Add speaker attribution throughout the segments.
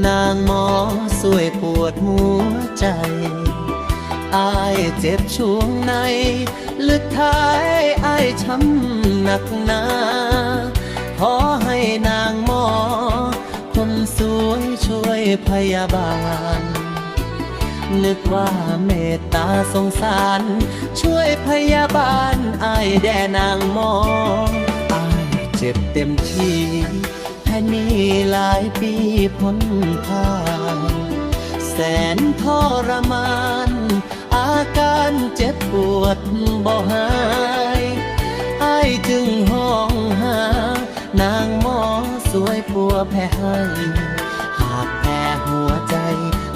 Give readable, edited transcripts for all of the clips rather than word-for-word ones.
Speaker 1: นางหมอสวยปวดหัวใจอายเจ็บช่วงในลึกท้ายอายช้ำหนักหนาขอให้นางหมอคนสวยช่วยพยาบาลนึกว่าเมตตาสงสารช่วยพยาบาลอายแด่นางหมออายเจ็บเต็มที่แค่นี้หลายปีพ้นผ่านแสนทรมานอาการเจ็บปวดบ่หายอายจึงห้องหานางหมอสวยปัวแพ้ให้หากแพ้หัวใจ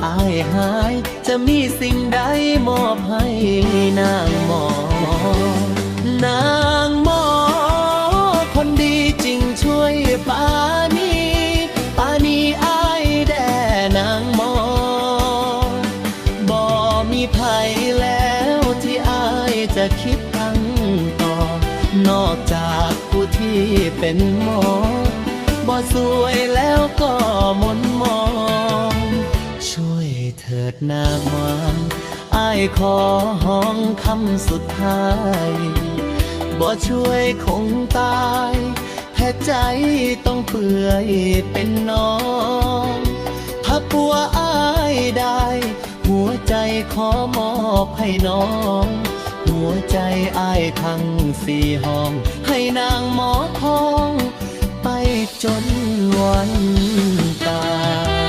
Speaker 1: อายหายจะมีสิ่งใดมอบให้นางหมอนางหมอคนดีจริงช่วยปานีอายแด่นางหมอบ่มีภัยแล้วที่อายจะคิดตั้งต่อนอกจากผู้ที่เป็นหมอบ่สวยแล้วก็มนมองช่วยเถิดนางหวานอายขอห้องคำสุดท้ายบ่ช่วยคงตายแค่ใจต้องเปื่อยเป็นน้องถ้าปัวอายได้หัวใจขอมอบให้น้องหัวใจอายทั้งสี่ห้องให้นางหมอทองไปจนวันตาย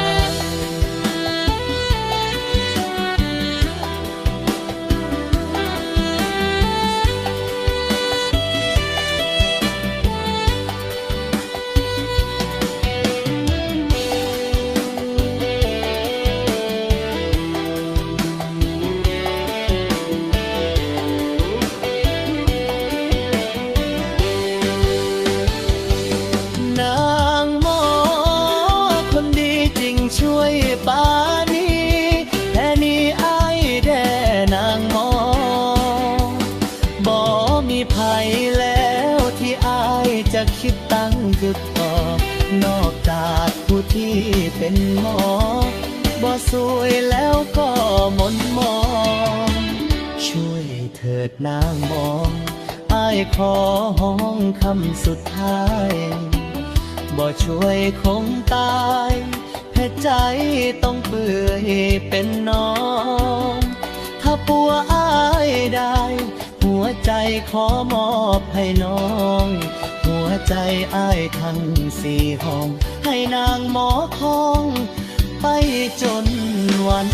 Speaker 1: ช่วยปานีแค่นี้อายแด่นางหมอบ่มีภัยแล้วที่อายจะคิดตั้งหยุดต่อนอกจากผู้ที่เป็นหมอบ่สวยแล้วก็มนมองช่วยเถิดนางหมออายขอห้องคำสุดท้ายบ่ช่วยคงตายใจต้องเปื่อยเป็นน้องถ้าปัวอายได้หัวใจขอมอบให้น้องหัวใจอายทั้งสี่ห้องให้นางหมอคองไปจนวัน